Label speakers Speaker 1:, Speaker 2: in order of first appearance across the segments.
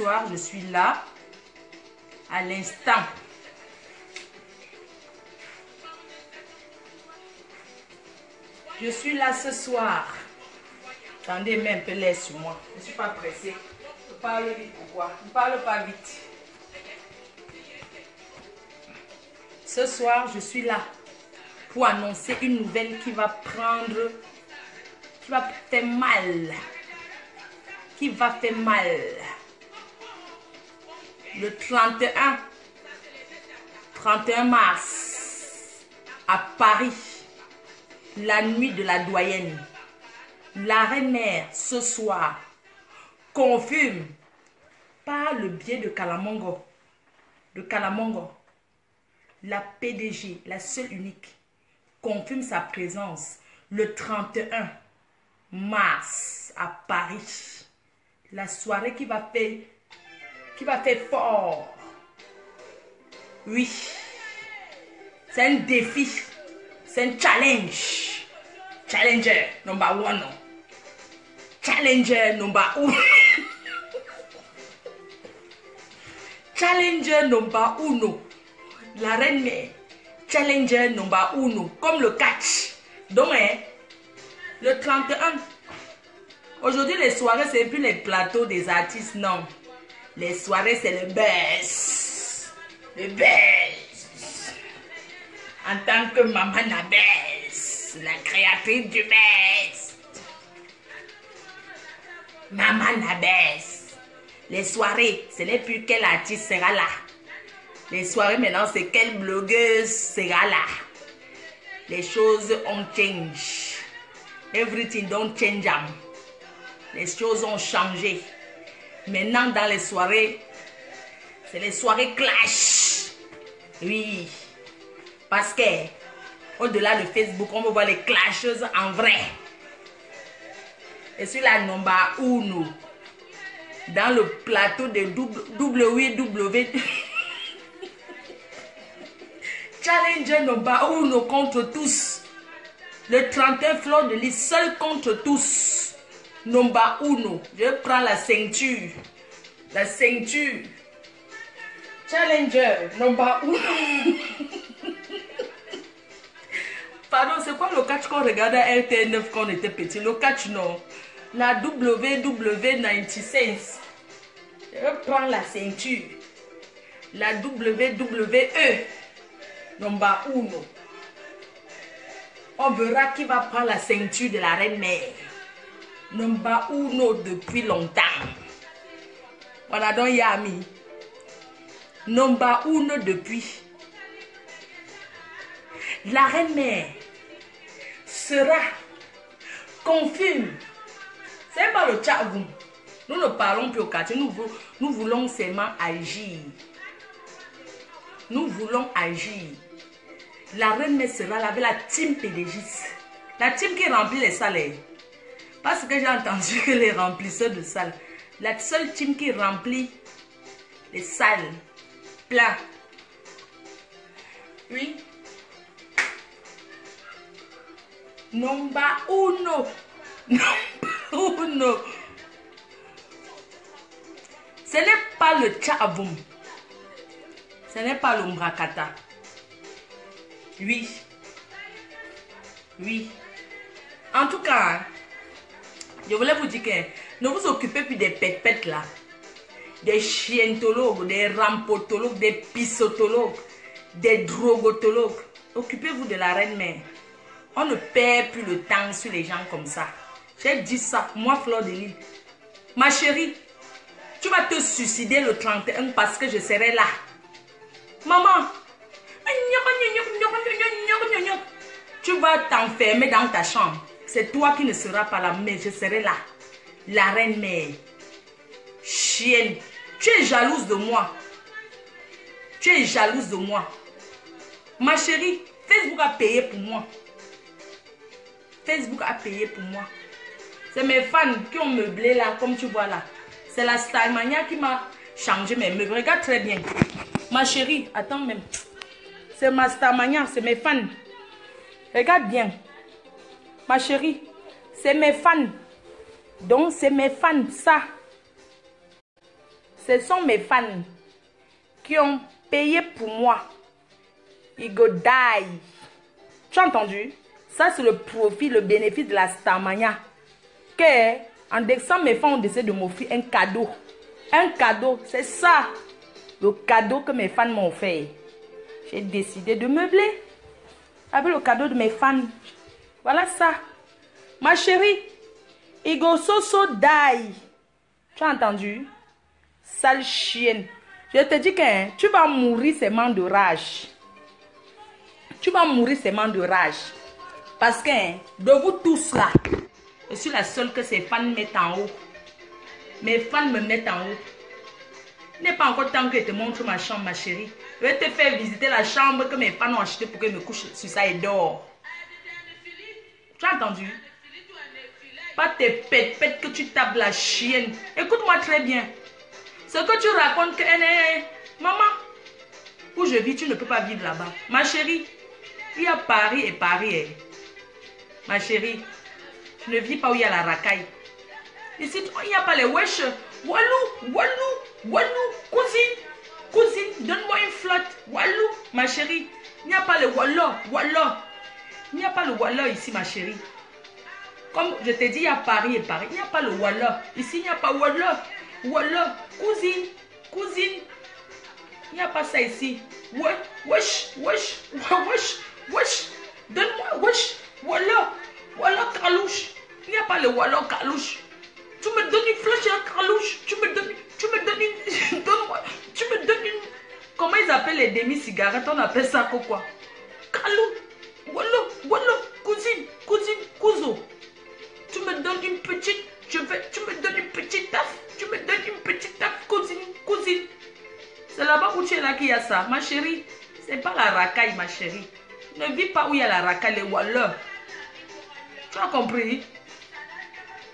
Speaker 1: soir, je suis là, à l'instant. Je suis là ce soir. Attendez, mets un peu l'air sur moi. Je ne suis pas pressée. Je parle vite, pourquoi? Je ne parle pas vite. Ce soir, je suis là pour annoncer une nouvelle qui va prendre, qui va faire mal. Qui va faire mal. Le 31 mars, à Paris, la nuit de la doyenne, la reine-mère, ce soir, confirme par le biais de Kalamongo, la PDG, la seule unique, confirme sa présence le 31 mars à Paris. La soirée qui va faire fort. Oui, c'est un défi, c'est un challenge. Challenger number one. Challenger number uno. Challenger number uno. La reine-mère. Challenger number uno. Comme le catch. Donc, le 31. Aujourd'hui, les soirées, c'est plus les plateaux des artistes, non. Les soirées, c'est le buzz. Le buzz. En tant que Maman Nabès, la créatrice du buzz. Maman Nabès. Les soirées, ce n'est plus quel artiste sera là. Les soirées, maintenant, c'est quelle blogueuse sera là. Les choses ont changé. Everything don't change. Les choses ont changé. Maintenant, dans les soirées, c'est les soirées clash. Oui. Parce que, au-delà de Facebook, on veut voir les clasheuses en vrai. Je suis la number uno. Dans le plateau de WW. Challenger number uno contre tous. Le 31 fleur de lis seul contre tous. Number uno. Je prends la ceinture. La ceinture. Challenger number uno. Pardon, c'est quoi le catch qu'on regardait à RT9 quand on était petit? Le catch, non. La WW96. Je prends la ceinture. La WWE. Number uno. On verra qui va prendre la ceinture de la reine-mère. Number uno depuis longtemps. Voilà donc Yami. Number uno depuis. La reine-mère sera confirme. C'est pas le tchagoum. Nous ne parlons plus au quartier. Nous voulons seulement agir. Nous voulons agir. La reine-mère sera là avec la team PDGis. La team qui remplit les salles. Parce que j'ai entendu que les remplisseurs de salles. La seule team qui remplit les salles. Plein. Oui. Number uno. Number uno. Ce n'est pas le tchavoum. Ce n'est pas le mbrakata. Oui. Oui. En tout cas, je voulais vous dire que ne vous occupez plus des pépettes là. Des chientologues, des rampotologues, des pisotologues, des drogotologues. Occupez-vous de la reine-mère. On ne perd plus le temps sur les gens comme ça. J'ai dit ça, moi Fleur de Lys. Ma chérie, tu vas te suicider le 31 parce que je serai là. Maman, tu vas t'enfermer dans ta chambre. C'est toi qui ne seras pas là, mais je serai là. La reine-mère. Chienne, tu es jalouse de moi. Tu es jalouse de moi. Ma chérie, Facebook a payé pour moi. Facebook a payé pour moi. C'est mes fans qui ont meublé là, comme tu vois là. C'est la Starmania qui m'a changé mes meubles. Regarde très bien. Ma chérie, attends même. C'est ma Starmania, c'est mes fans. Regarde bien. Ma chérie, c'est mes fans. Donc c'est mes fans, ça. Ce sont mes fans qui ont payé pour moi. Ils go die. Tu as entendu? Ça, c'est le profit, le bénéfice de la Starmania. Que, en décembre, mes fans ont décidé de m'offrir un cadeau. Un cadeau, c'est ça. Le cadeau que mes fans m'ont fait. J'ai décidé de meubler avec le cadeau de mes fans. Voilà ça. Ma chérie, il go so die. Tu as entendu? Sale chienne. Je te dis que tu vas mourir seulement de rage. Tu vas mourir seulement de rage. Parce que de vous tous là, je suis la seule que ces fans mettent en haut. Mes fans me mettent en haut. Il n'est pas encore temps que je te montre ma chambre, ma chérie. Je vais te faire visiter la chambre que mes fans ont achetée pour que je me couche sur ça et dors. Tu as entendu? Pas tes pètes que tu tapes la chienne. Écoute-moi très bien. Ce que tu racontes que maman, où je vis, tu ne peux pas vivre là-bas. Ma chérie, il y a Paris et Paris. Ma chérie, je ne vis pas où il y a la racaille. Ici, il n'y a pas les wesh. Walou, cousine, donne-moi une flotte. Walou, ma chérie, il n'y a pas le wallo. Il n'y a pas le wallo ici, ma chérie. Comme je t'ai dit, il y a Paris et Paris. Il n'y a pas le wallo. Ici, il n'y a pas wallo. Cousine. Il n'y a pas ça ici. Wesh. Donne-moi, wesh. Wallo, calouche. Il n'y a pas le wallo, calouche. Tu me donnes une flèche à calouche. Tu me donnes une... Comment ils appellent les demi-cigarettes? On appelle ça quoi? Calou. Wallo, cousine, couso. Tu me donnes une petite... Tu me donnes une petite taf. Cousine. C'est là-bas où tu es là qu'il y a ça. Ma chérie, c'est pas la racaille, ma chérie. Ne vis pas où il y a la racaille, les wallers. Tu as compris?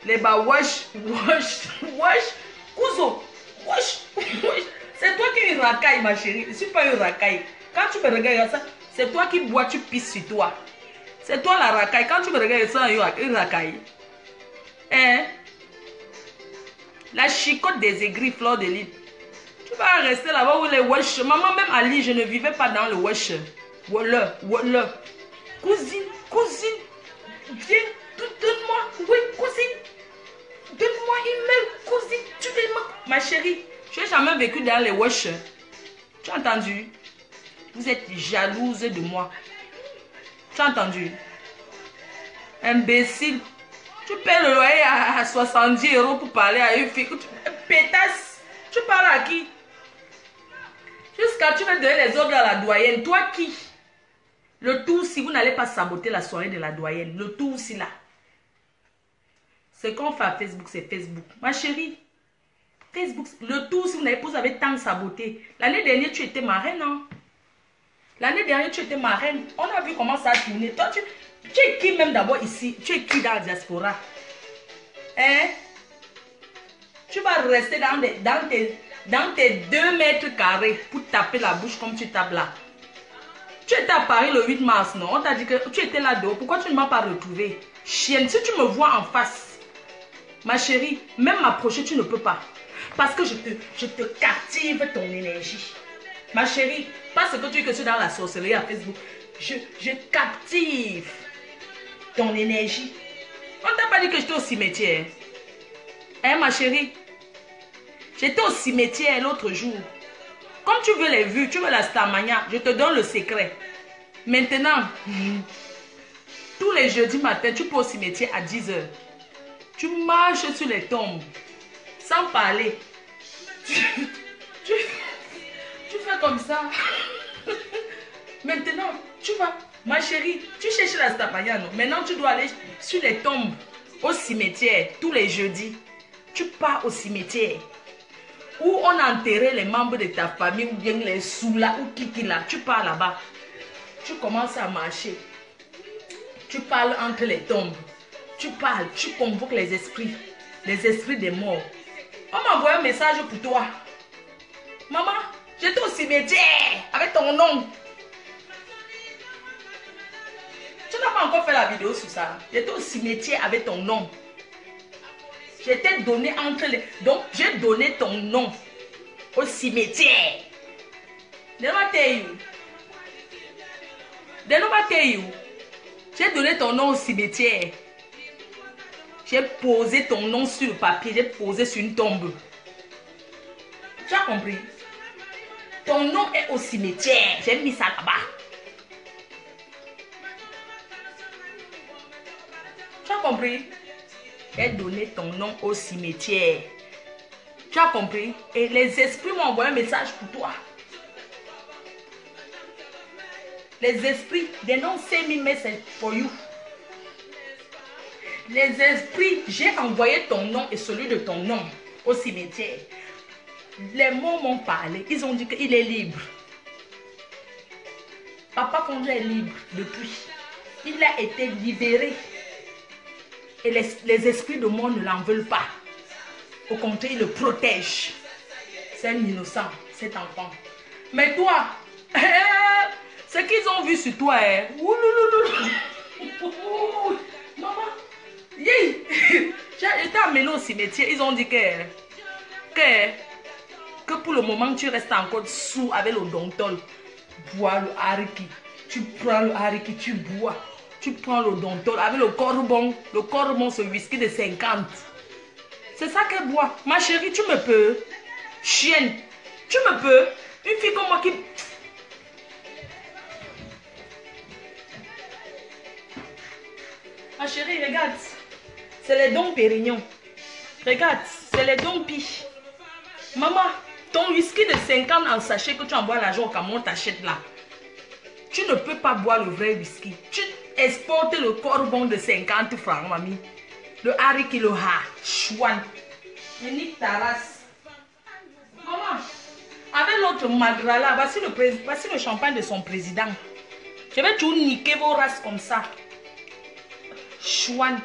Speaker 1: Les bas wesh, couso, wesh. C'est toi qui es une racaille, ma chérie. Je ne suis pas une racaille. Quand tu me regardes ça, c'est toi qui bois, tu pisses sur toi. C'est toi la racaille. Quand tu me regardes ça, une racaille. Hein? La chicotte des aigris, fleur de lys. Tu vas rester là-bas où les wesh. Maman, même à Lille, je ne vivais pas dans le wesh. Voilà. Cousine. Viens, donne-moi. Oui, cousine. Donne-moi une main, cousine. Tu demandes. Ma chérie, je n'ai jamais vécu dans les wesh. Tu as entendu? Vous êtes jalouse de moi. Tu as entendu? Imbécile. Tu payes le loyer à 70 € pour parler à une fille. Pétasse. Tu parles à qui? Jusqu'à tu veux donner les ordres à la doyenne. Toi qui? Le tout si vous n'allez pas saboter la soirée de la doyenne. Le tout aussi là. Ce qu'on fait à Facebook, c'est Facebook. Ma chérie, Facebook, le tout si vous n'avez pas, vous avez tant saboté. L'année dernière, tu étais marraine, non? L'année dernière, tu étais marraine. On a vu comment ça a tourné. Toi, tu es qui même d'abord ici? Tu es qui dans la diaspora? Hein? Tu vas rester dans tes 2 mètres carrés pour taper la bouche comme tu tapes là. Tu étais à Paris le 8 mars, non? On t'a dit que tu étais là-dedans. Pourquoi tu ne m'as pas retrouvé? Chienne, si tu me vois en face, ma chérie, même m'approcher, tu ne peux pas. Parce que je te captive ton énergie. Ma chérie, parce que tu es que tu es dans la sorcellerie à Facebook. Je captive ton énergie. On t'a pas dit que j'étais au cimetière. Hein, ma chérie? J'étais au cimetière l'autre jour. Comme tu veux les vues, tu veux la Starmania, je te donne le secret. Maintenant, tous les jeudis matin, tu peux au cimetière à 10 h. Tu marches sur les tombes, sans parler. Tu fais comme ça. Maintenant, tu vas, ma chérie, tu cherches la Starmania, non? Maintenant, tu dois aller sur les tombes, au cimetière, tous les jeudis. Tu pars au cimetière. Où on a enterré les membres de ta famille, ou bien les sous-là, ou qui là. Tu pars là-bas. Tu commences à marcher. Tu parles entre les tombes. Tu parles, tu convoques les esprits des morts. On m'a envoyé un message pour toi. Maman, j'étais au cimetière avec ton nom. Tu n'as pas encore fait la vidéo sur ça. J'étais au cimetière avec ton nom. J'étais donné entre les... Donc, j'ai donné ton nom au cimetière. J'ai donné ton nom au cimetière. J'ai posé ton nom sur le papier. J'ai posé sur une tombe. Tu as compris? Ton nom est au cimetière. J'ai mis ça là-bas. Tu as compris? J'ai donné ton nom au cimetière. Tu as compris? Et les esprits m'ont envoyé un message pour toi. Les esprits, they don't send me message for you. Les esprits, j'ai envoyé ton nom et celui de ton nom au cimetière. Les mots m'ont parlé. Ils ont dit qu'il est libre. Papa Konjo est libre depuis. Il a été libéré. Et les esprits de mort ne l'en veulent pas. Au contraire, ils le protègent. C'est un innocent, cet enfant. Mais toi, ce qu'ils ont vu sur toi, maman, j'étais amené au cimetière. Ils ont dit que pour le moment, tu restes encore sous avec le dontol. Bois le hariki. Tu prends le hariki, tu bois. Tu prends le dontol avec le corbon. Le corbon, ce whisky de 50. C'est ça qu'elle boit. Ma chérie, tu me peux. Chienne, tu me peux. Une fille comme moi qui... Ma chérie, regarde. C'est les dons Pérignon. Regarde, c'est les dons Pi. Maman, ton whisky de 50 en sachet que tu envoies à l'argent au Cameroun, t'achètes là. Tu ne peux pas boire le vrai whisky. Tu exportes le corbon de 50 francs, mamie. Le hariki, le ha, chouan. Et nique ta race. Maman, avec l'autre madra là, voici le champagne de son président. Je vais tout niquer vos races comme ça. Chouan.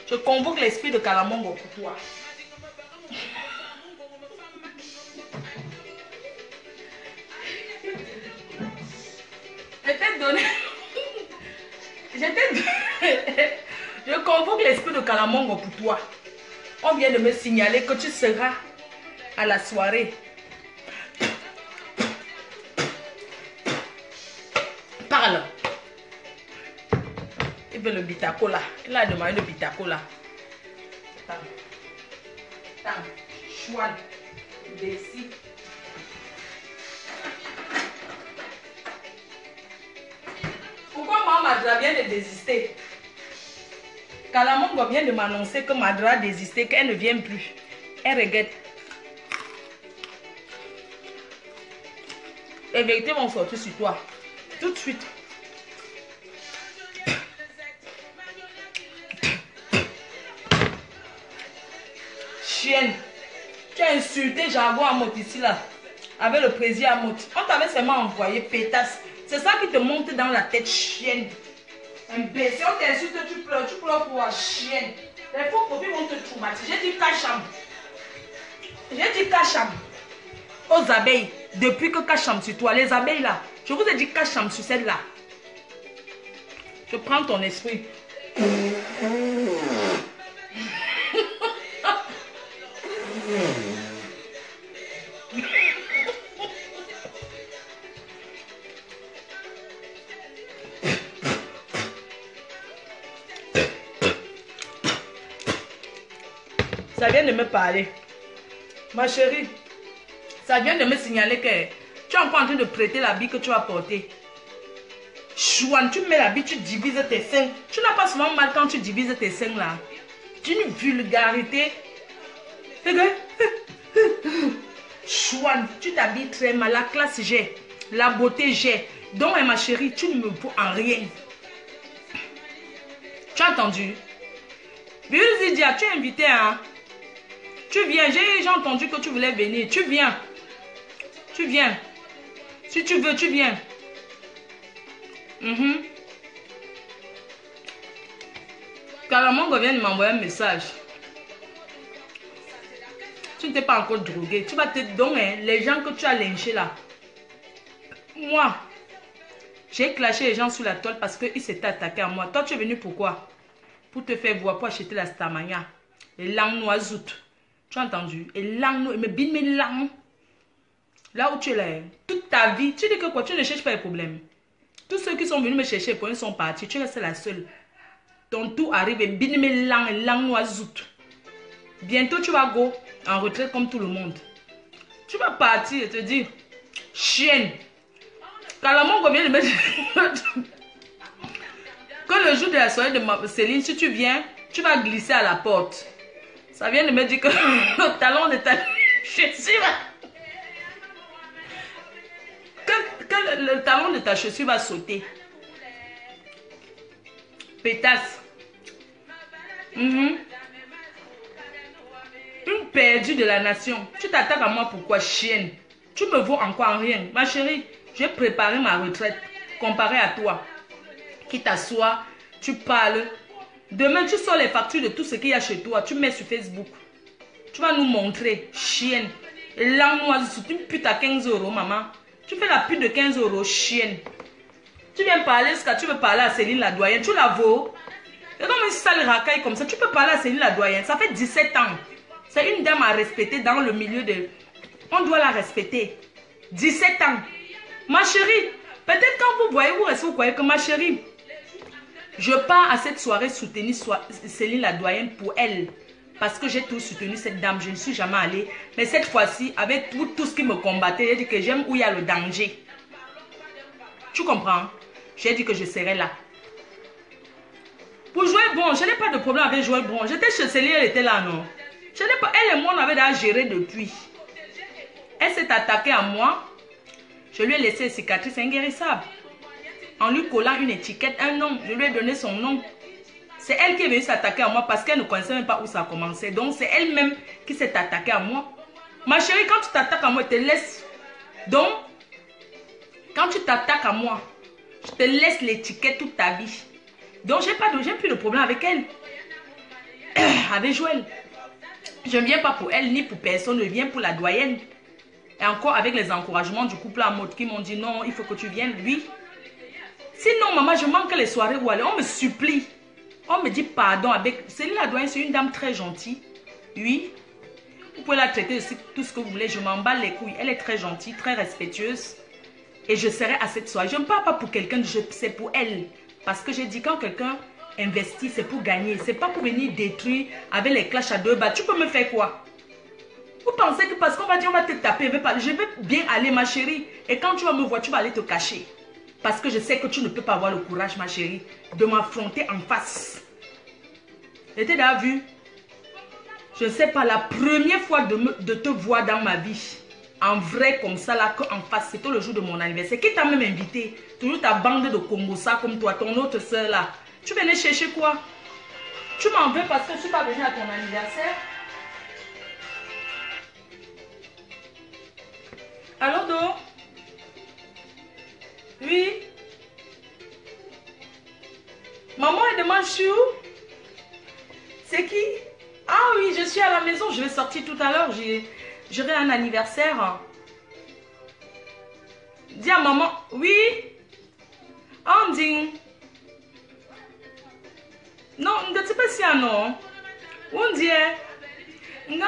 Speaker 1: Je convoque l'esprit de Kalamongo pour toi. Je convoque l'esprit de Kalamongo pour toi. On vient de me signaler que tu seras à la soirée. Parle. Il veut le bitacola. Il a demandé le bitacola. Chouane. Desi. Pourquoi moi, Madra vient de désister? Kalamongo vient de m'annoncer que Madra a désisté, qu'elle ne vient plus. Elle regrette. Les vérités vont sortir sur toi. Tout de suite. Chienne. Tu as insulté Jago Amot ici là. Avec le président Amot. On t'avait seulement envoyé pétasse. C'est ça qui te monte dans la tête, chienne. Imbécile, on t'insulte, tu pleures pour la chienne. Les faux profils vont te traumatiser. J'ai dit Kacham. J'ai dit Kacham. Aux abeilles, depuis que Kacham sur toi, les abeilles là, je vous ai dit Kacham sur celle-là. Je prends ton esprit. Ça vient de me parler. Ma chérie, ça vient de me signaler que tu es encore en train de prêter l'habit que tu as porté. Chouane, tu mets l'habit, tu divises tes seins. Tu n'as pas souvent mal quand tu divises tes seins là. D'une vulgarité. Chouane, tu t'habilles très mal. La classe j'ai. La beauté j'ai. Donc ma chérie, tu ne me vaux en rien. Tu as entendu? Zidia, tu es invité hein? Tu viens, j'ai entendu que tu voulais venir. Tu viens. Tu viens. Si tu veux, tu viens. Kalamongo vient de m'envoyer un message. Tu ne t'es pas encore drogué. Tu vas te donner les gens que tu as lynchés là. Moi, j'ai clashé les gens sur la toile parce qu'ils s'étaient attaqués à moi. Toi, tu es venu pourquoi? Pour te faire voir, pour acheter la stamania. Les langues noisoutes. Tu as entendu? Et langue, mais bin mes langues. Là où tu es là, toute ta vie, tu dis que quoi? Tu ne cherches pas les problèmes. Tous ceux qui sont venus me chercher pour eux sont partis. Tu restes la seule. Ton tour arrive et bin mes langues noisoutes. Bientôt tu vas go en retraite comme tout le monde. Tu vas partir et te dire, chienne. Calamon vient de me que le jour de la soirée de Céline, si tu viens, tu vas glisser à la porte. Ça vient de me dire que le talon de ta chaussure que le talon de ta chaussure va sauter. Pétasse. Une perdue de la nation. Tu t'attaques à moi pourquoi, chienne? Tu me vaux encore en rien. Ma chérie, j'ai préparé ma retraite comparé à toi. Qui t'assoit, tu parles. Demain, tu sors les factures de tout ce qu'il y a chez toi. Tu mets sur Facebook. Tu vas nous montrer, chienne. Langue-noise, tu me putes à 15 €, maman. Tu fais la pute de 15 €, chienne. Tu viens parler, ce que tu veux parler à Céline la doyenne. Tu la vaux. C'est comme une sale racaille comme ça. Tu peux parler à Céline la doyenne. Ça fait 17 ans. C'est une dame à respecter dans le milieu de... On doit la respecter. 17 ans. Ma chérie, peut-être quand vous voyez, vous croyez que ma chérie, je pars à cette soirée soutenir Céline la doyenne pour elle. Parce que j'ai tout soutenu cette dame. Je ne suis jamais allée. Mais cette fois-ci, avec tout ce qui me combattait, j'ai dit que j'aime où il y a le danger. Tu comprends? J'ai dit que je serai là. Pour jouer bon, je n'ai pas de problème avec jouer bon. J'étais chez Céline, elle était là, non? Je n'ai pas, elle et moi, on avait déjà géré depuis. Elle s'est attaquée à moi. Je lui ai laissé une cicatrice inguérissable. En lui collant une étiquette, un nom. Je lui ai donné son nom. C'est elle qui est venue s'attaquer à moi parce qu'elle ne connaissait même pas où ça a commencé. Donc, c'est elle-même qui s'est attaquée à moi. Ma chérie, quand tu t'attaques à moi, je te laisse. Donc, quand tu t'attaques à moi, je te laisse l'étiquette toute ta vie. Donc, j'ai plus de problème avec elle. Avec Joël. Je ne viens pas pour elle ni pour personne. Je viens pour la doyenne. Et encore avec les encouragements du couple à mode qui m'ont dit non, il faut que tu viennes. Oui. Sinon, maman, je manque les soirées où aller. On me supplie. On me dit pardon avec... Céline la doyenne, c'est une dame très gentille. Oui. Vous pouvez la traiter de tout ce que vous voulez. Je m'en bats les couilles. Elle est très gentille, très respectueuse. Et je serai à cette soirée. Je ne parle pas pour quelqu'un, c'est pour elle. Parce que j'ai dit quand quelqu'un investit, c'est pour gagner. C'est pas pour venir détruire avec les clashs à deux balles. Tu peux me faire quoi? Vous pensez que parce qu'on va dire on va te taper, je vais bien aller ma chérie. Et quand tu vas me voir, tu vas aller te cacher. Parce que je sais que tu ne peux pas avoir le courage, ma chérie, de m'affronter en face. J'étais déjà vu. Je ne sais pas, la première fois de te voir dans ma vie, en vrai comme ça, là, qu'en face, c'était le jour de mon anniversaire. Qui t'a même invité? Toujours ta bande de Congosa comme toi, ton autre soeur là. Tu venais chercher quoi? Tu m'en veux parce que je suis pas venue à ton anniversaire? Allô, Do? Oui? Maman, elle demande je suis où? C'est qui? Ah oui, je suis à la maison. Je vais sortir tout à l'heure. J'aurai un anniversaire. Dis à maman. Oui? Anding. Non, ne sais pas si un non. On dit. Non,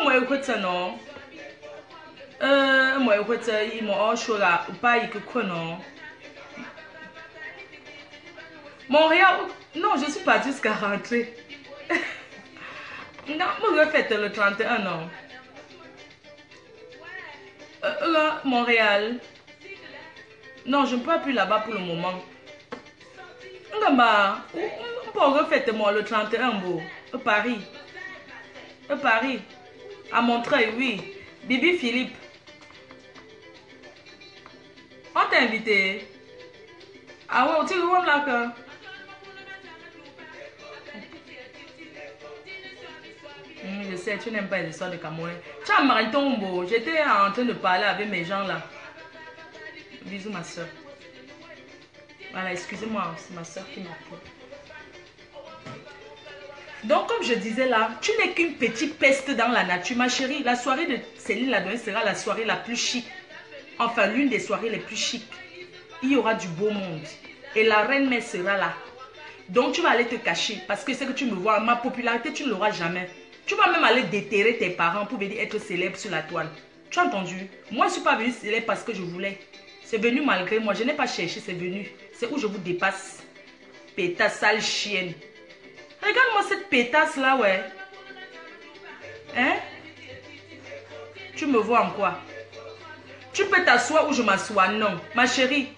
Speaker 1: moi, écoute non. Moi, écoute, il m'a choisi ou pas, il que non. Montréal. Non, je suis partie jusqu'à rentrer. Non, moi, je fête le 31 non. Montréal. Non, je ne peux plus là-bas pour le moment. On peut refaire moi le 31 au Paris. Au Paris. À Montreuil, oui. Bibi Philippe. On t'a invité. Ah ouais, tu vois là que... Je sais, tu n'aimes pas les histoires de Cameroun. Tu as Mariton, j'étais en train de parler avec mes gens là. Bisous ma soeur. Voilà, excusez-moi, c'est ma soeur qui m'appelle. Donc, comme je disais là, tu n'es qu'une petite peste dans la nature, ma chérie. La soirée de Céline la doyenne sera la soirée la plus chic. Enfin, l'une des soirées les plus chic. Il y aura du beau monde. Et la reine mère sera là. Donc, tu vas aller te cacher. Parce que c'est que tu me vois. Ma popularité, tu ne l'auras jamais. Tu vas même aller déterrer tes parents pour venir être célèbre sur la toile. Tu as entendu? Moi, je ne suis pas venue célèbre parce que je voulais. C'est venu malgré moi. Je n'ai pas cherché, c'est venu. C'est où je vous dépasse. Pétasse, sale chienne. Regarde-moi cette pétasse là, ouais. Hein? Tu me vois en quoi? Tu peux t'asseoir où je m'assois? Non. Ma chérie,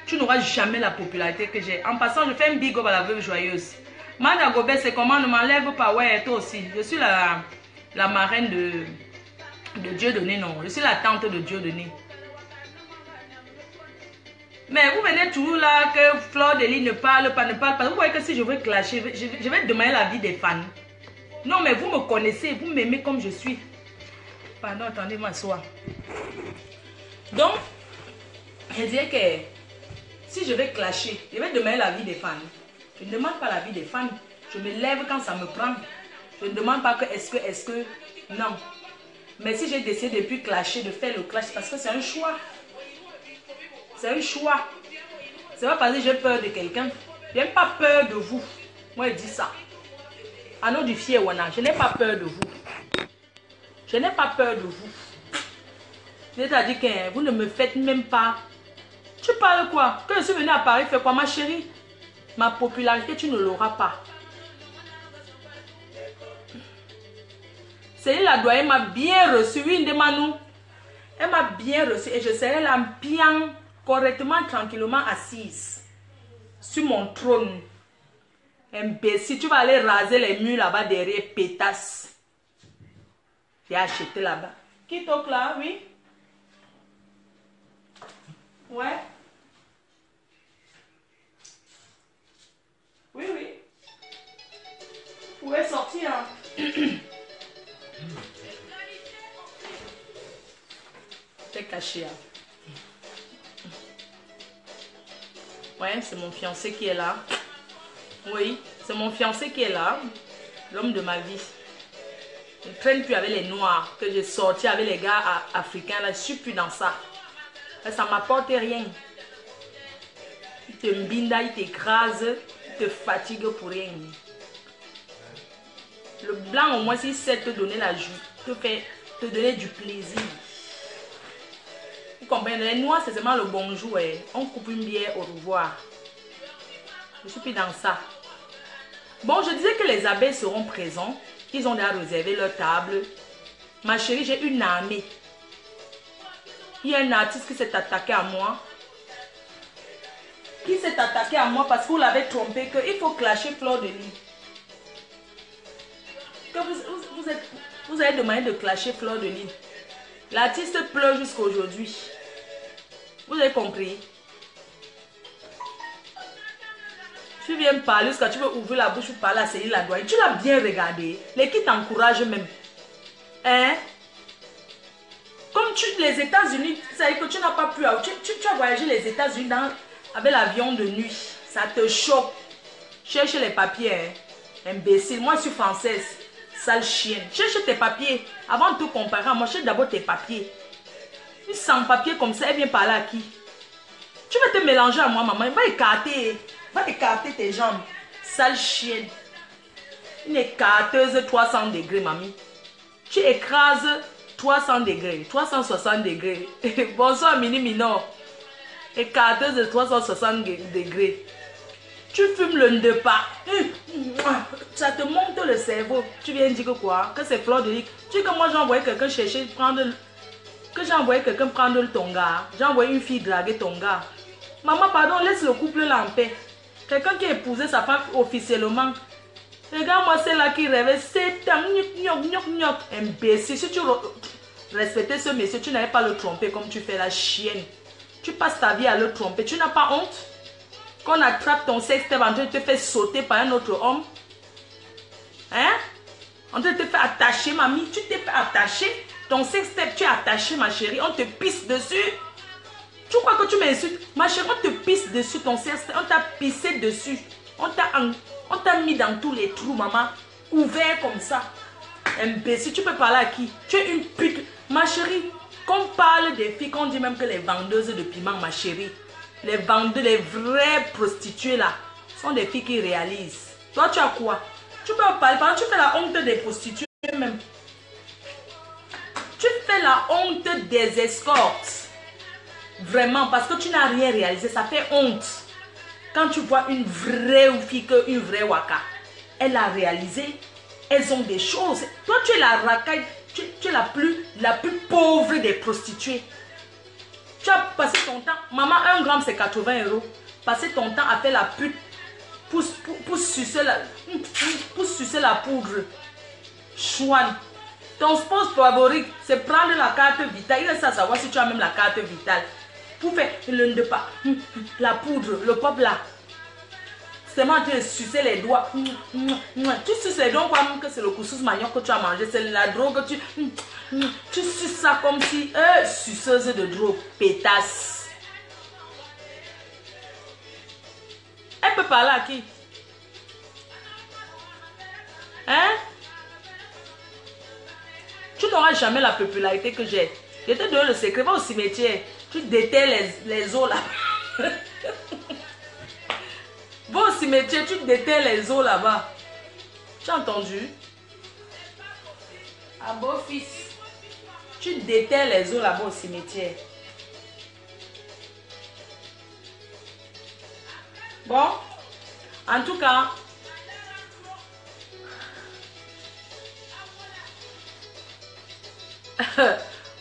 Speaker 1: tu n'auras jamais la popularité que j'ai. En passant, je fais un big up à la veuve joyeuse. Manda Gobet, c'est comment? Ne m'enlève pas. Ouais, toi aussi. Je suis la marraine de Dieudonné, non. Je suis la tante de Dieudonné. Mais vous venez toujours là que Fleur de Lys ne parle pas. Vous voyez que si je veux clasher, je vais demander l'avis des fans. Non, mais vous me connaissez, vous m'aimez comme je suis. Pardon, attendez, m'asseoir. Donc, je disais que si je vais clasher, je vais demander l'avis des fans. Je ne demande pas l'avis des fans. Je me lève quand ça me prend. Je ne demande pas que est-ce que... Non. Mais si j'ai décidé depuis clasher, de faire le clash, parce que c'est un choix. C'est un choix. C'est pas parce que j'ai peur de quelqu'un. Je n'ai pas peur de vous. Moi, je dis ça. À nom du fier Wana, je n'ai pas peur de vous. Je n'ai pas peur de vous. C'est-à-dire que vous ne me faites même pas. Tu parles quoi? Que je suis venue à Paris, fais quoi, ma chérie? Ma popularité, tu ne l'auras pas. Céline la doyenne m'a bien reçu. Oui, Ndemanou. Elle m'a bien reçu. Et je serai là bien, correctement, tranquillement assise. Sur mon trône. Imbécile, tu vas aller raser les murs là-bas derrière, pétasse. J'ai acheté là-bas. Qui toque là, oui? Ouais. Oui, oui. Vous pouvez sortir. T'es caché. Ouais, c'est mon fiancé qui est là. Oui, c'est mon fiancé qui est là. L'homme de ma vie. Je ne traîne plus avec les noirs que j'ai sorti avec les gars africains. Là, je ne suis plus dans ça. Là, ça ne m'apporte rien. Il te mbinda, il t'écrase, il te fatigue pour rien. Le blanc, au moins, s'il sait te donner la joue, te donner du plaisir. Vous comprenez? Les noirs, c'est seulement le bonjour. On coupe une bière, au revoir. Je ne suis plus dans ça. Bon, je disais que les abeilles seront présents. Ils ont déjà réservé leur table. Ma chérie, j'ai une armée. Il y a un artiste qui s'est attaqué à moi. Qui s'est attaqué à moi parce que vous l'avez trompé qu'il faut clasher Fleur de Lys. Que vous avez demandé de clasher Fleur de Lys. L'artiste pleure jusqu'à aujourd'hui. Vous avez compris? Tu viens me parler jusqu'à tu veux ouvrir la bouche pour parler à Céline la doyenne. Tu l'as bien regardé. Les qui t'encouragent même. Hein? Comme les États-Unis, ça veut dire que tu n'as pas pu. Tu as voyagé les États-Unis avec l'avion de nuit. Ça te choque. Cherche les papiers. Hein? Imbécile. Moi, je suis française. Sale chienne. Cherche tes papiers. Avant de te comparer à moi, cherche d'abord tes papiers. Une sans papier comme ça, elle vient parler à qui? Tu vas te mélanger à moi, maman. Va écarter tes jambes. Sale chienne. Une écarteuse 300 degrés, mamie. Tu écrases 300 degrés, 360 degrés. Bonsoir, Mini Minor. Écarteuse de 360 degrés. Tu fumes le ndepa. Ça te monte le cerveau. Tu viens dire que quoi? Que c'est Fleur de Lys. Tu dis que moi j'ai envoyé quelqu'un chercher, prendre. Que j'ai envoyé quelqu'un prendre ton gars. J'ai envoyé une fille draguer ton gars. Maman, pardon, laisse le couple là en paix. Quelqu'un qui a épousé sa femme officiellement. Regarde-moi celle-là qui rêvait. C'est un imbécile. Si tu respectais ce monsieur, tu n'avais pas le tromper comme tu fais la chienne. Tu passes ta vie à le tromper. Tu n'as pas honte? Qu'on attrape ton sextape en train de te faire sauter par un autre homme. Hein? En train de te faire attacher, mamie. Tu t'es fait attacher. Ton sextape, tu es attaché, ma chérie. On te pisse dessus. Tu crois que tu m'insultes? Ma chérie, on te pisse dessus, ton sextape. On t'a pissé dessus. On t'a mis dans tous les trous, maman. Ouvert comme ça. Imbécile, tu peux parler à qui? Tu es une pute. Ma chérie, qu'on parle des filles, qu'on dit même que les vendeuses de piment, ma chérie. Les vendeuses, les vraies prostituées là, sont des filles qui réalisent. Toi, tu as quoi? Tu peux parler, tu fais la honte des prostituées. même. Tu fais la honte des escortes. Vraiment, parce que tu n'as rien réalisé. Ça fait honte. Quand tu vois une vraie fille, une vraie waka, elle a réalisé. Elles ont des choses. Toi, tu es la racaille. Tu es la plus pauvre des prostituées. Tu as passé ton temps. Maman, 1 gramme, c'est 80 €. Passer ton temps à faire la pute pour sucer la poudre. Chouane. Ton sport favori, c'est prendre la carte vitale. Il reste à savoir si tu as même la carte vitale. Pour faire le pas, la poudre, le pop là. C'est moi qui sucer les doigts. Tu suces les doigts comme que c'est le couscous manioc que tu as mangé. C'est la drogue que tu suces ça comme si suceuse de drogue. Pétasse. Elle peut parler à qui? Hein? Tu n'auras jamais la popularité que j'ai. Je te donne le secret. Va au cimetière. Tu déterres les os là. Va au cimetière. Tu déterres les os là-bas. Tu as entendu? Ah beau fils. Tu déterres les os là-bas au cimetière. Bon. En tout cas.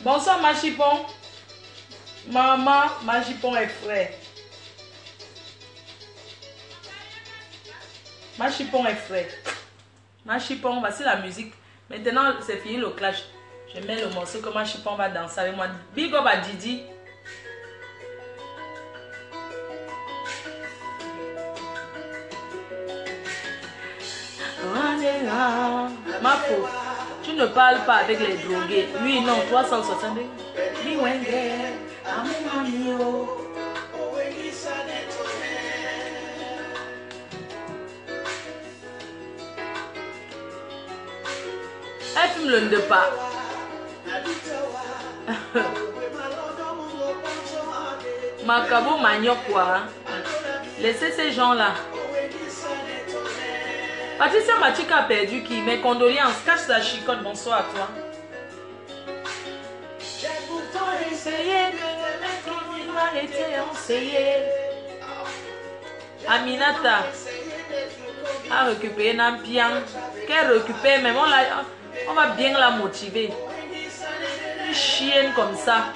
Speaker 1: Bonsoir ma chipon. Maman, ma chipon est frais. Ma chipon est frais. Ma chipon, voici la musique. Maintenant, c'est fini le clash. Je mets le morceau que ma chipon va danser avec moi. Big up à Didi. Ma peau. Tu ne parles pas avec les drogués. Lui, non, 360. Elle fume le ndepa. Macabo manioc quoi. Laissez ces gens-là. Patricia Matika a perdu qui? Mes condoléances. Cache sa chicotte. Bonsoir à toi. J'ai pourtant essayé de mettre en humanité enseignée. Aminata a récupéré Nampian. Qu'elle récupère même. On va bien la motiver. Une chienne comme ça.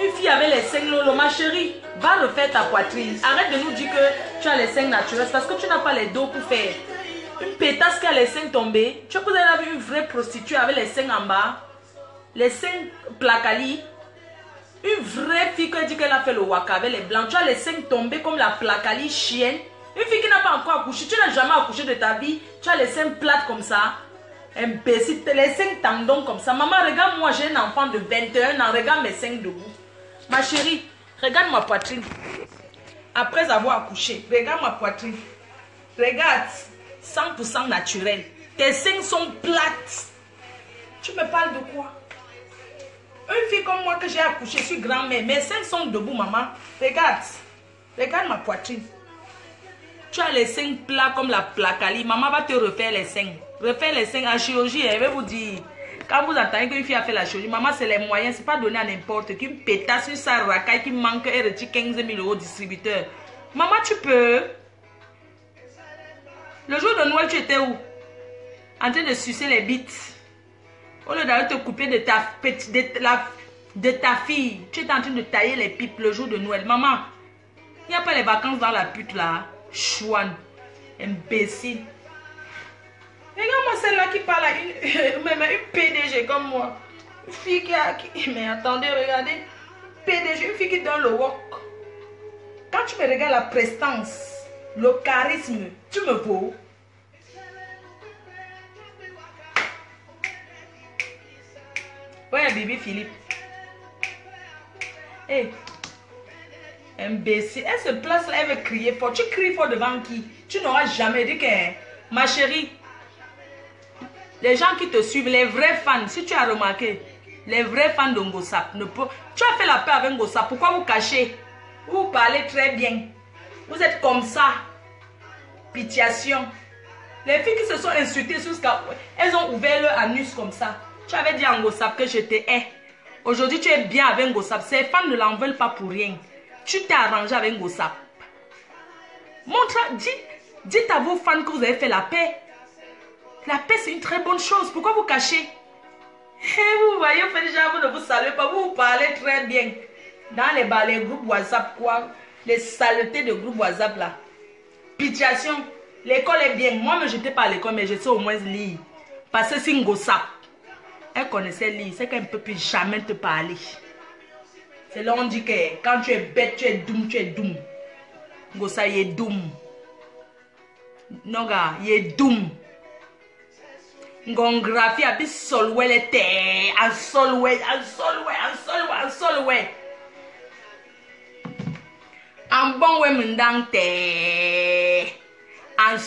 Speaker 1: Une fille avec les seins lolo. Ma chérie, va refaire ta poitrine. Arrête de nous dire que tu as les seins naturels. Parce que tu n'as pas les dos pour faire. Une pétasse qui a les seins tombés. Tu as vu une vraie prostituée avec les seins en bas. Les seins placali. Une vraie fille qui dit qu'elle a fait le waka avec les blancs. Tu as les seins tombés comme la placali chienne. Une fille qui n'a pas encore accouché. Tu n'as jamais accouché de ta vie. Tu as les seins plates comme ça. Imbécile. Les seins tendons comme ça. Maman, regarde moi, j'ai un enfant de 21 ans. Regarde mes seins debout. Ma chérie, regarde ma poitrine. Après avoir accouché, regarde ma poitrine. Regarde. 100% naturel. Tes seins sont plates. Tu me parles de quoi? Une fille comme moi que j'ai accouché, je suis grand-mère. Mes seins sont debout, maman. Regarde. Regarde ma poitrine. Tu as les seins plats comme la placali. Maman va te refaire les seins. Refaire les seins en chirurgie. Elle va vous dire. Quand vous entendez qu'une fille a fait la chirurgie, maman, c'est les moyens. C'est pas donné à n'importe qui. Une pétasse, une sale racaille qui manque et retire 15 000 € au distributeur. Maman, tu peux. Le jour de Noël, tu étais où? En train de sucer les bites. Au lieu d'aller te couper de ta fille, tu étais en train de tailler les pipes le jour de Noël. Maman, il n'y a pas les vacances dans la pute là. Chouane. Imbécile. Regarde-moi celle-là qui parle à une PDG comme moi. Une fille qui a... Mais attendez, regardez. PDG, une fille qui donne le wok. Quand tu me regardes la prestance, le charisme, tu me vaux. Ouais, Bibi Philippe. Hé. Imbécile. Elle se place là, elle veut crier fort. Tu cries fort devant qui? Tu n'auras jamais dit que... Ma chérie, les gens qui te suivent, les vrais fans, si tu as remarqué, les vrais fans de Ngosap, tu as fait la paix avec Ngosap. Pourquoi vous cachez? Vous parlez très bien. Vous êtes comme ça. Pitiation. Les filles qui se sont insultées jusqu'à... Elles ont ouvert leur anus comme ça. Tu avais dit à Ngosap que je te hais. Aujourd'hui, tu es bien avec Ngosap. Ces fans ne l'en veulent pas pour rien. Tu t'es arrangé avec Ngosap. Montre, dites à vos fans que vous avez fait la paix. La paix, c'est une très bonne chose. Pourquoi vous cachez? Et vous voyez, vous faites déjà, vous ne vous saluez pas. Vous parlez très bien. Dans les groupes WhatsApp, quoi. Les saletés de groupes WhatsApp, là. Pitiation. L'école est bien. Moi, je n'étais pas à l'école, mais je sais au moins lire. Parce que c'est Ngosap. Elle connaissait lire. C'est qu'elle ne peut plus jamais te parler. C'est là on dit que quand tu es bête, tu es doum, tu es doum. Ngosap, il est doum. Non, gars, il est doum. Ngongrafi a bis solwe le te. En solwe. En bon we mendang te. En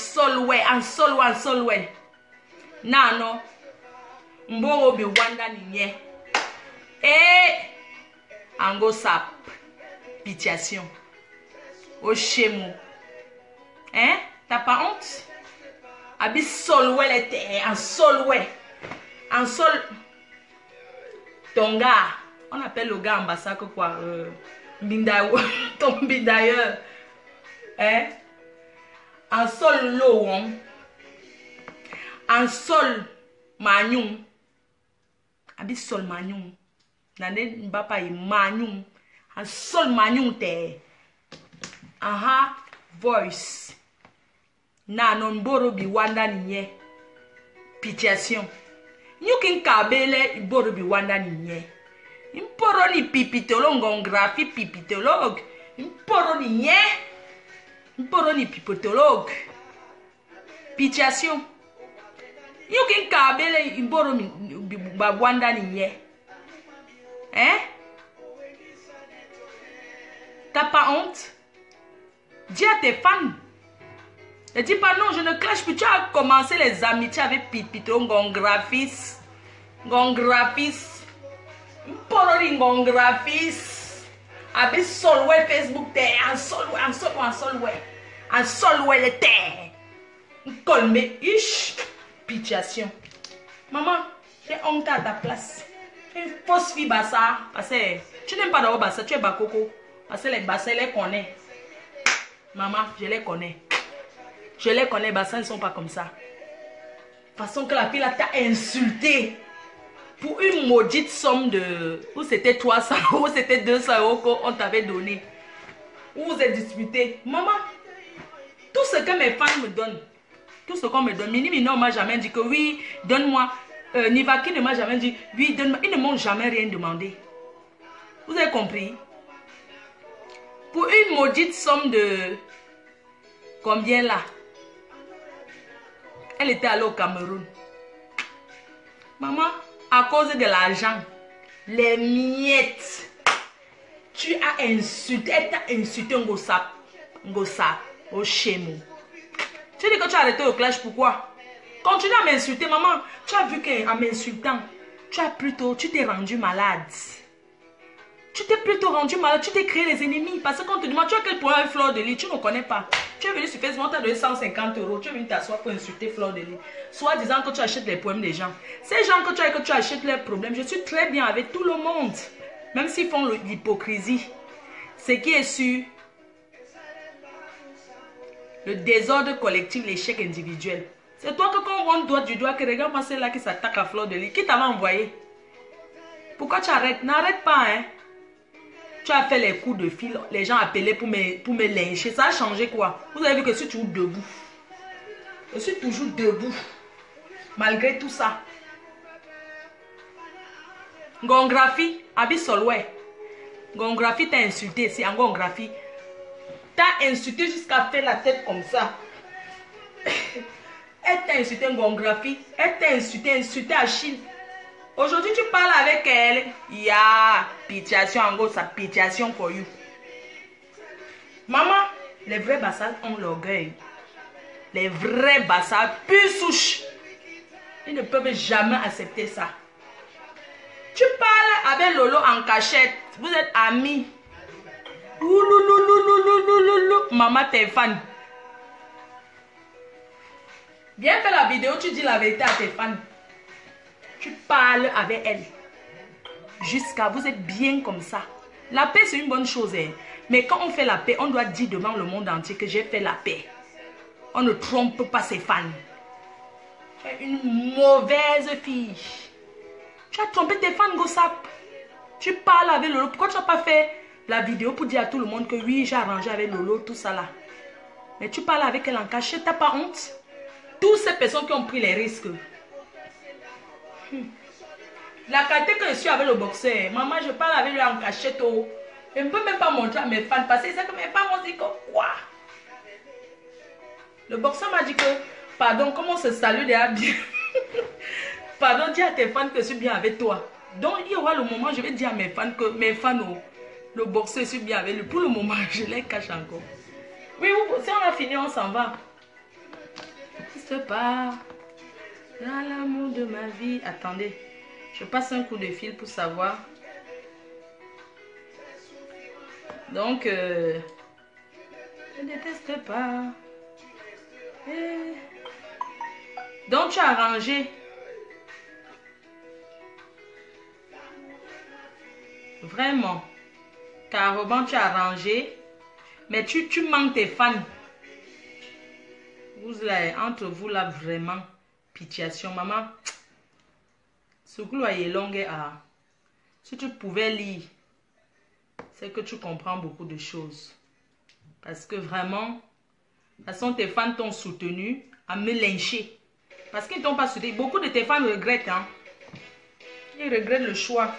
Speaker 1: solwe. Nano. Mboro bi wanda ninye. Ngosap. Pitiation. Au chez moi. Hein? T'as pas honte? Abi solwe le te. En solwe. Ton gars. On appelle le gars ambassade quoi? Ton d'ailleurs. Hein? En sol lo. En sol manyung. Abi sol manyung. Nande mbapa yi manyung. En sol manyung te. Aha. Voice. Na non boro bi wanda niye. Pitiation. Nyukin kabele boro bi wanda niye. Imporo ni pipitolo ngongrafi pipitologue. Imporo niye. Imporo ni pipitologue. Pitiation. Nyukin kabele iboro bi wanda niye. Hein? T'as pas honte? Dis à tes fans. Ne dis pas non, je ne clash plus. Tu as commencé les amitiés avec Pipito, Ngongrafis. Porori Ngongrafis. Avec Solway Facebook, en Solway le terre. Colme, ish. Pitiation. Maman, j'ai honte à ta place. Une fausse fille bassa. Parce que tu n'aimes pas d'avoir bassa, tu es bakoko. Parce que les bassins, les connais. Maman, je les connais. Je les connais, bassins ne sont pas comme ça. De façon que la fille là t'a insulté. Pour une maudite somme de... Ou c'était 300 ou c'était 200 euros qu'on t'avait donné. Ou vous êtes disputé. Maman, tout ce que mes fans me donnent, tout ce qu'on me donne, Mini ne m'a jamais dit que oui, donne-moi. Nivaki ne m'a jamais dit oui, donne-moi. Ils ne m'ont jamais rien demandé. Vous avez compris? Pour une maudite somme de... Combien là? Elle était allée au Cameroun. Maman, à cause de l'argent, les miettes, tu as insulté, elle t'a insulté Ngosap, au Chemo. Tu dis que tu as arrêté au clash, pourquoi? Continue à m'insulter, maman. Tu as vu qu'en m'insultant, tu t'es rendu malade. Tu t'es plutôt rendu malade, tu t'es créé les ennemis. Parce qu'on te demande, tu as quel problème avec Fleur de Lis, tu ne connais pas. Tu es venu sur Facebook, on t'a donné 150 euros. Tu es venu t'asseoir pour insulter Fleur de Lis. Soit disant que tu achètes les problèmes des gens. Ces gens que tu achètes leurs problèmes, je suis très bien avec tout le monde. Même s'ils font l'hypocrisie. Ce qui est sûr, le désordre collectif, l'échec individuel. C'est toi que quand on doit du doigt, que regarde-moi celle-là qui s'attaque à Fleur de Lis. Qui t'avait envoyé? Pourquoi tu arrêtes? N'arrête pas, hein. Tu as fait les coups de fil, les gens appelaient pour me lyncher. Ça a changé quoi? Vous avez vu que je suis toujours debout. Je suis toujours debout. Malgré tout ça. Ngongrafi, Abi Solway. Ngongrafi t'a insulté ici. Ngongrafi. T'as insulté jusqu'à faire la tête comme ça. Elle t'a insulté Ngongrafi. Elle t'a insulté Achille. Aujourd'hui, tu parles avec elle. Ya, pitiation, en gros, ça pitiation for you. Maman, les vrais bastards ont l'orgueil. Les vrais bastards, pure souche. Ils ne peuvent jamais accepter ça. Tu parles avec Lolo en cachette. Vous êtes amis. Maman, t'es fan. Viens faire la vidéo, tu dis la vérité à tes fans. Tu parles avec elles. Jusqu'à vous êtes bien comme ça. La paix, c'est une bonne chose. Hein. Mais quand on fait la paix, on doit dire devant le monde entier que j'ai fait la paix. On ne trompe pas ses fans. Tu es une mauvaise fille. Tu as trompé tes fans, Gossap. Tu parles avec Lolo. Pourquoi tu n'as pas fait la vidéo pour dire à tout le monde que oui, j'ai arrangé avec Lolo, tout ça là. Mais tu parles avec elle en cachette, tu n'as pas honte? Toutes ces personnes qui ont pris les risques. La qualité que je suis avec le boxeur, maman, je parle avec lui en cachette. Oh. Je ne peux même pas montrer à mes fans parce que c'est que mes fans ont dit que quoi? Le boxeur m'a dit que, pardon, comment on se salue déjà bien? Pardon, dis à tes fans que je suis bien avec toi. Donc, il y aura le moment, je vais dire à mes fans que mes fans, oh, le boxeur, je suis bien avec lui. Pour le moment, je les cache encore. Oui, si on a fini, on s'en va. N'existe pas dans l'amour de ma vie. Attendez, je passe un coup de fil pour savoir. Donc, je ne déteste pas. Donc, tu as arrangé. Vraiment. Carrément, tu as arrangé. Mais tu manques tes fans. Vous là, entre vous là, vraiment. Pitiation, maman. Ce que là est long. Si tu pouvais lire, c'est que tu comprends beaucoup de choses. Parce que vraiment, de toute façon, tes fans t'ont soutenu à me lyncher. Parce qu'ils ne t'ont pas soutenu. Beaucoup de tes fans regrettent. Hein? Ils regrettent le choix.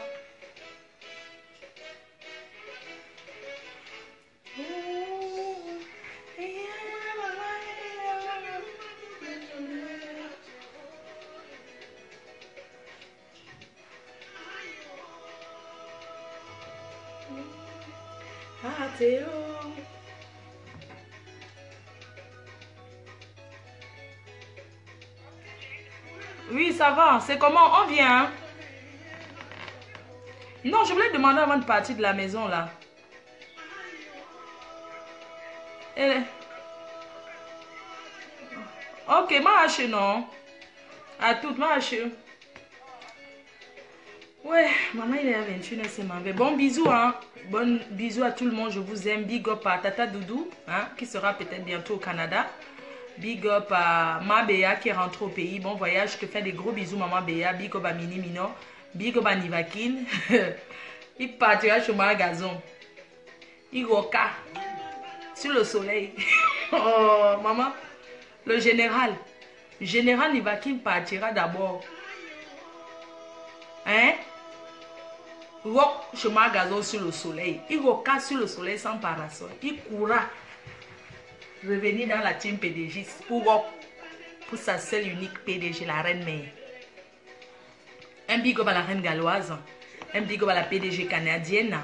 Speaker 1: Oui, ça va. C'est comment? On vient. Hein? Non, je voulais demander avant de partir de la maison, là. Ok, marche, non? À toute marche. Ouais, maman, il est à 21h, c'est mauvais. Bon, bisous, hein. Bon, bisous à tout le monde, je vous aime. Big up à Tata Doudou, hein, qui sera peut-être bientôt au Canada. Big up à Ma Béa qui rentre au pays. Bon voyage, je te fais des gros bisous, maman Béa. Big up à Mini Mino. Big up à Nivakin. Il partira chez moi à gazon. Il roca sur le soleil. Oh, maman. Le général. Général Nivakin partira d'abord. Hein? Rock chez moi à gazon sur le soleil. Il roca sur le soleil sans parasol. Il courra. Revenir dans la team PDG pour sa seule unique PDG, la reine mère. Un big up à la reine galloise. Un big up à la PDG canadienne.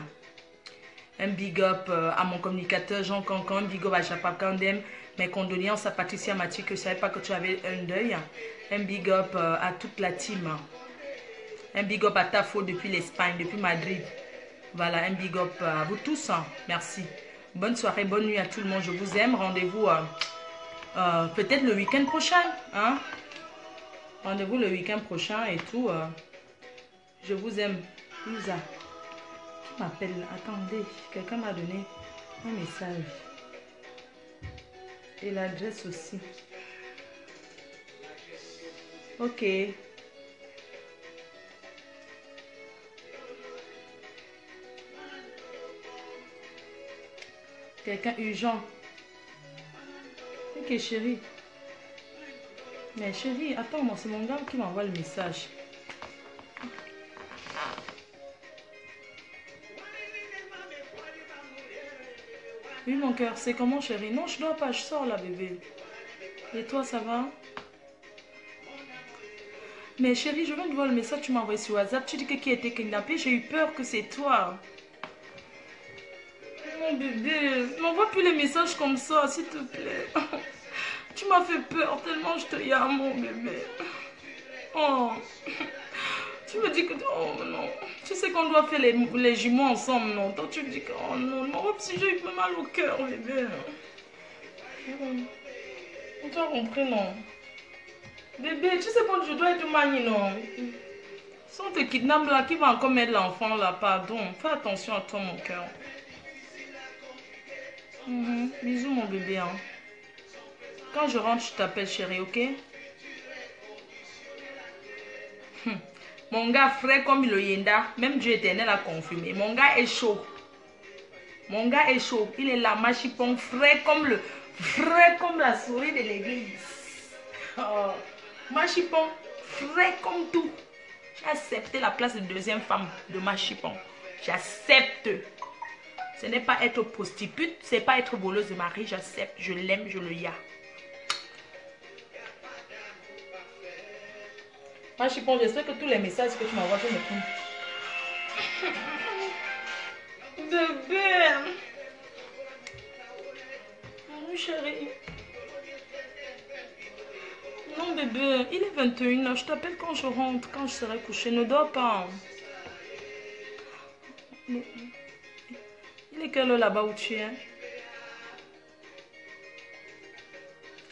Speaker 1: Un big up à mon communicateur Jean Cancan. Un big up à Japa Kandem. Mes condoléances à Patricia Mathieu que je ne savais pas que tu avais un deuil. Un big up à toute la team. Un big up à Tafo depuis l'Espagne, depuis Madrid. Voilà, un big up à vous tous. Merci. Bonne soirée, bonne nuit à tout le monde. Je vous aime. Rendez-vous peut-être le week-end prochain. Hein? Rendez-vous le week-end prochain et tout. Je vous aime. Lisa. Qui m'appelle? Attendez. Quelqu'un m'a donné un message. Et l'adresse aussi. Ok. Quelqu'un urgent. Ok, chérie. Mais chérie, attends, moi, c'est mon gars qui m'envoie le message. Oui, mon cœur, c'est comment, chérie? Non, je dois pas, je sors là, bébé. Et toi, ça va? Mais chérie, je viens de voir le message que tu m'as envoyé sur WhatsApp. Tu dis que qui a été kidnappé. J'ai eu peur que c'est toi. Mon bébé, m'envoie plus les messages comme ça, s'il te plaît. Tu m'as fait peur tellement je te aime, mon bébé. Oh. Tu me dis que... Oh non. Tu sais qu'on doit faire les jumeaux ensemble, non? Toi, tu me dis que... Oh non, m'envoie si j'ai eu mal au cœur, bébé. On t'a compris, non? Bébé, tu sais quand je dois être manie, non? Si on te kidnappe là, qui va encore mettre l'enfant là? Pardon, fais attention à toi, mon cœur. Bisous, mon bébé. Hein. Quand je rentre, je t'appelle, chérie, ok? Mon gars, frais comme le Yenda, même Dieu éternel a confirmé. Mon gars est chaud. Mon gars est chaud. Il est là, machipon, frais comme la souris de l'église. Oh. Machipon, frais comme tout. J'ai accepté la place de deuxième femme de Machipon. J'accepte. Ce n'est pas être prostitute, c'est pas être voleuse de mari. J'accepte, je l'aime, je le ya. Machipon, j'espère que tous les messages que tu m'envoies, je me trompe. Bébé. Mon chéri. Non, bébé, il est 21h. Je t'appelle quand je rentre, quand je serai couchée. Ne dors pas. Il est quelle heure là-bas où tu es?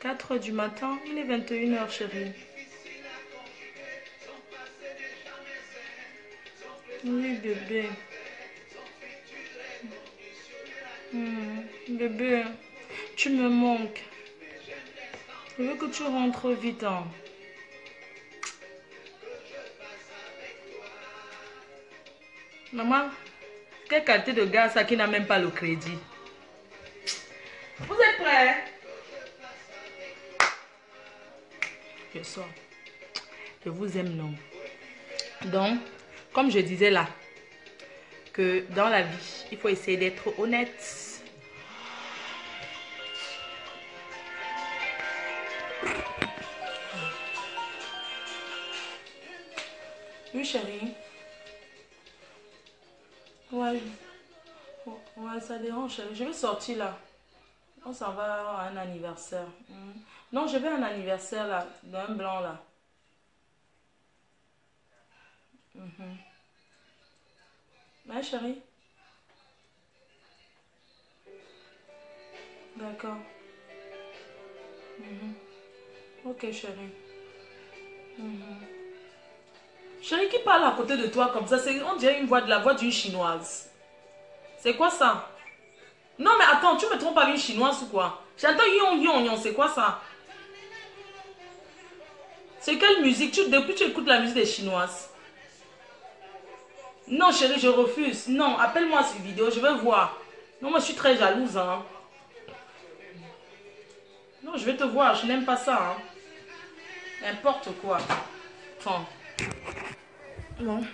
Speaker 1: 4h du matin. Il est 21h, chérie. Oui, bébé. Bébé, tu me manques. Je veux que tu rentres vite. Hein. Maman, quelle qualité de gars ça qui n'a même pas le crédit? Vous êtes prêts? Je sors. Je vous aime, non? Donc, comme je disais là, que dans la vie, il faut essayer d'être honnête. Oui, chérie. Ouais. Ouais, ça dérange, chérie. Je vais sortir là. On s'en va à un anniversaire. Non, je vais à un anniversaire là, d'un blanc là. Ouais, chérie. D'accord. Ok, chérie. Chérie, qui parle à côté de toi comme ça? On dirait la voix d'une chinoise. C'est quoi ça? Non, mais attends, tu me trompes avec une chinoise ou quoi? J'entends yon yon yon, c'est quoi ça? C'est quelle musique? Depuis tu écoutes la musique des chinoises. Non, chérie, je refuse. Non, appelle-moi sur vidéo, je vais voir. Non, moi je suis très jalouse. Hein. Non, je vais te voir, je n'aime pas ça. Hein. N'importe quoi. Enfin. Non.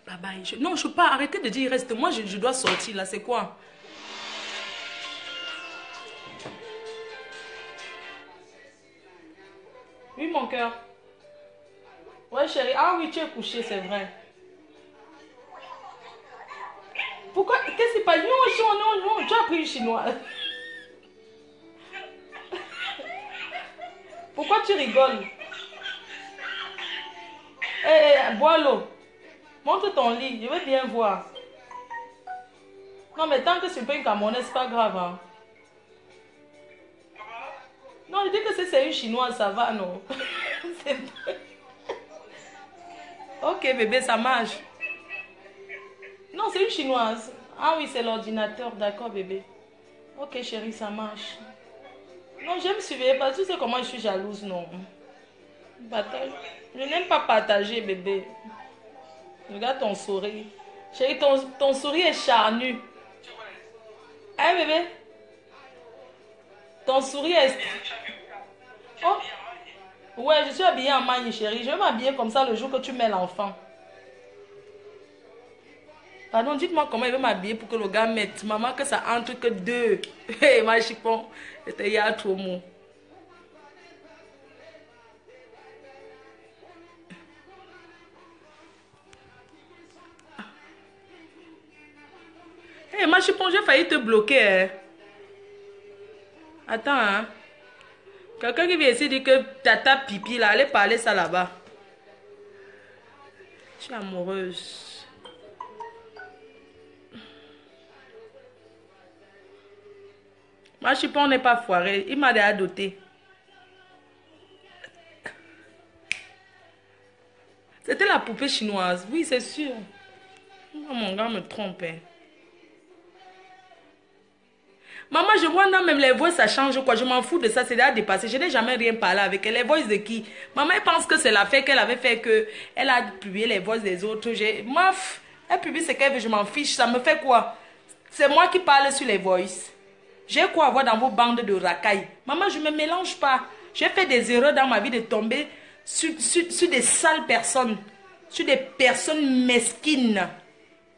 Speaker 1: Bye bye. Non, je ne peux pas arrêter de dire reste. Moi, je dois sortir là. C'est quoi? Oui, mon cœur. Ouais, chérie. Ah oui, tu es couché, c'est vrai. Pourquoi? Qu'est-ce qui se passe? Non, non, non. Tu as pris une chinoise. Pourquoi tu rigoles? Bois l'eau. Montre ton lit, je veux bien voir. Non, mais tant que c'est pas une camerounaise, c'est pas grave. Hein. Non, je dis que c'est une chinoise, ça va, non? Ok, bébé, ça marche. Non, c'est une chinoise. Ah oui, c'est l'ordinateur, d'accord, bébé. Ok, chérie, ça marche. Non, j'aime suivre parce que tu sais comment je suis jalouse, non? Partage. Je n'aime pas partager, bébé. Regarde ton sourire. Chérie, ton sourire est charnu. Hein, bébé? Ton sourire est... Oh. Ouais, je suis habillée en magne, chérie. Je vais m'habiller comme ça le jour que tu mets l'enfant. Pardon, dites-moi comment il veut m'habiller pour que le gars mette. Maman, que ça entre que deux. Hé, ma chipon. C'était hier trop mou. Hé, ma chipon, j'ai failli te bloquer. Hein. Attends, hein. Quelqu'un qui vient ici dire que tata pipi là, allez parler ça là-bas. Je suis amoureuse. Moi, Chipon n'est pas foiré. Il m'a déjà doté. C'était la poupée chinoise. Oui, c'est sûr. Oh, mon gars me trompe. Hein. Maman, je vois non, même les voix, ça change quoi. Je m'en fous de ça, c'est déjà dépassé. Je n'ai jamais rien parlé avec elle. Les voix de qui? Maman, elle pense que c'est l'affaire qu'elle avait fait que elle a publié les voix des autres. Maf, elle publie ce qu'elle veut, je m'en fiche. Ça me fait quoi? C'est moi qui parle sur les voices. J'ai quoi avoir dans vos bandes de racailles? Maman, je ne me mélange pas. J'ai fait des erreurs dans ma vie de tomber sur des sales personnes. Sur des personnes mesquines.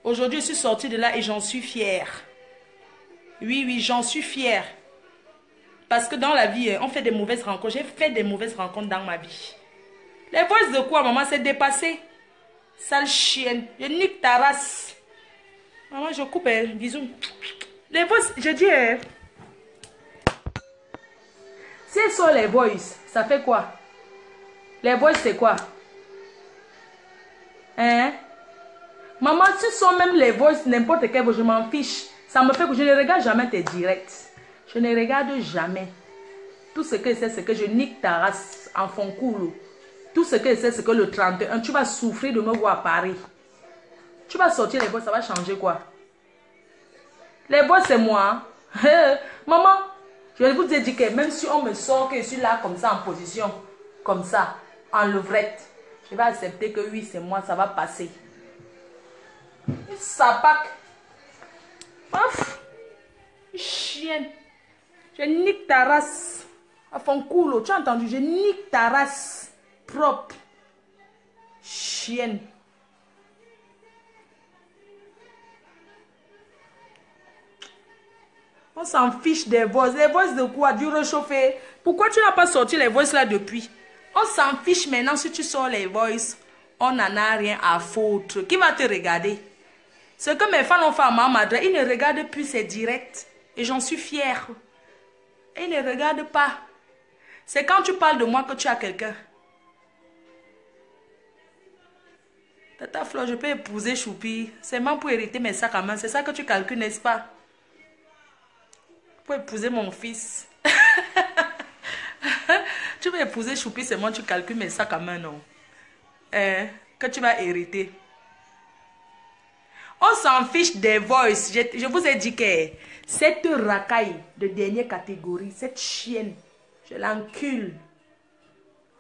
Speaker 1: Aujourd'hui, je suis sortie de là et j'en suis fière. Oui, oui, j'en suis fière. Parce que dans la vie, on fait des mauvaises rencontres. J'ai fait des mauvaises rencontres dans ma vie. Les voices de quoi, maman? C'est dépassé. Sale chienne. Je nique ta race. Maman, je coupe, bisous. Les voices, je dis, si elles sont les voices, ça fait quoi? Les voices, c'est quoi? Hein? Maman, si ce sont même les voices, n'importe quelle voix, je m'en fiche. Ça me fait que je ne regarde jamais tes directs. Je ne regarde jamais. Tout ce que c'est, c'est que je nique ta race en fond cool. Tout ce que c'est, c'est que le 31, tu vas souffrir de me voir à Paris. Tu vas sortir les voix, ça va changer quoi? Les voix, c'est moi. Maman, je vous ai dit que même si on me sort que je suis là comme ça, en position, comme ça, en levrette, je vais accepter que oui, c'est moi, ça va passer. Ça pack. Ouf. Chienne. Je nique ta race. À fond cool, tu as entendu? Je nique ta race. Propre. Chienne. On s'en fiche des voices. Les voices de quoi? Du réchauffé. Pourquoi tu n'as pas sorti les voices là depuis? On s'en fiche maintenant si tu sors les voices. On n'en a rien à foutre. Qui va te regarder? Ce que mes fans ont fait à ma madre, ils ne regardent plus ces directs. Et j'en suis fière. Ils ne regardent pas. C'est quand tu parles de moi que tu as quelqu'un. Tata Flo, je peux épouser Choupi. C'est même pour hériter mes sacs à main. C'est ça que tu calcules, n'est-ce pas? Pour épouser mon fils. Tu veux épouser Choupi, c'est moi, tu calcules mes sacs à main, non? Que tu vas hériter. On s'en fiche des voices. Je vous ai dit que cette racaille de dernière catégorie, cette chienne, je l'encule.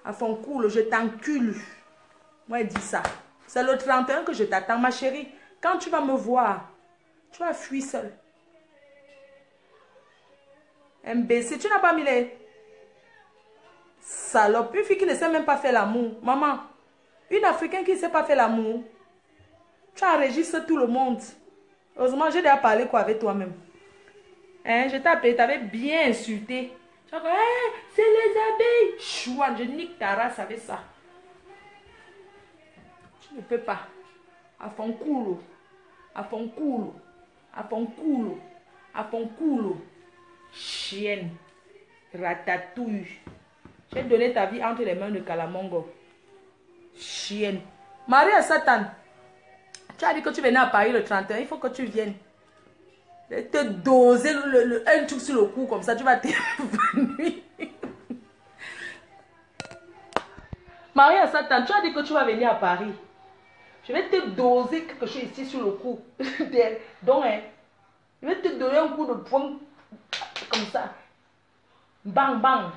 Speaker 1: À fond cool, je t'encule. Moi, je dis ça. C'est le 31 que je t'attends, ma chérie. Quand tu vas me voir, tu vas fuir seule. Imbécile, tu n'as pas mis les... Salope, une fille qui ne sait même pas faire l'amour. Maman, une Africaine qui ne sait pas faire l'amour. Tu enregistres tout le monde. Heureusement, j'ai déjà parlé quoi avec toi-même. Hein, je t'ai appelé, t'avais bien insulté. Tu as dit, hey, c'est les abeilles. Chouane, je nique ta race avec ça. Tu ne peux pas. À fond cool. À fond cool. À fond cool. À fond cool. Chienne. Ratatouille. J'ai donné ta vie entre les mains de Kalamongo. Chienne. Marie à Satan. Tu as dit que tu venais à Paris le 31. Il faut que tu viennes. Te doser un truc sur le cou comme ça. Tu vas t'évanouir. Marie à Satan. Tu as dit que tu vas venir à Paris. Je vais te doser quelque chose ici sur le cou. Donc, hein, je vais te donner un coup de poing. Comme ça. Bang, bang.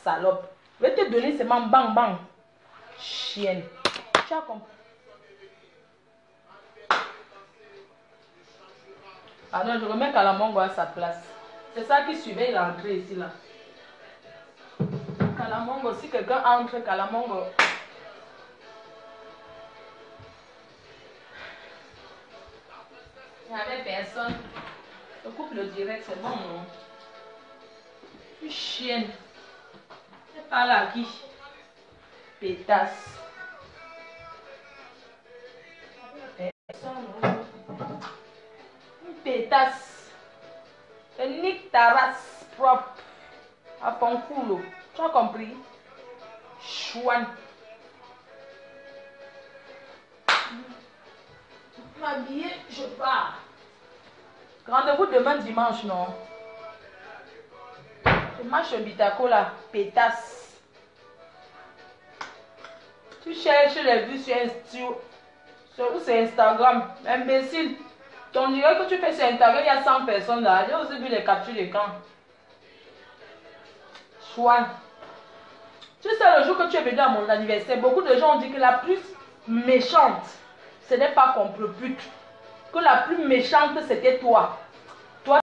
Speaker 1: Salope. Je vais te donner seulement bang, bang. Chienne. Tu as compris? Ah non, je remets Kalamongo à sa place. C'est ça qui suivait, il est entré ici, là. Kalamongo, si quelqu'un entre, Kalamongo. Il n'y avait personne. Je coupe le direct, c'est bon, non? Une chienne. Elle parle à qui? Pétasse. Personne, non? Une pétasse. Je nique ta race propre. À ton coulo. Tu as compris? Chouane. M'habiller, je pars. Rendez-vous demain dimanche, non? Je marche un bitaco là, pétasse. Tu cherches les vues sur Instagram, imbécile. On dirait que tu fais sur Instagram, il y a 100 personnes là. J'ai aussi vu les captures d'écran. Chouin. Tu sais, le jour que tu es venu à mon anniversaire, beaucoup de gens ont dit que la plus méchante, ce n'est pas qu'on propute. Que la plus méchante, c'était toi.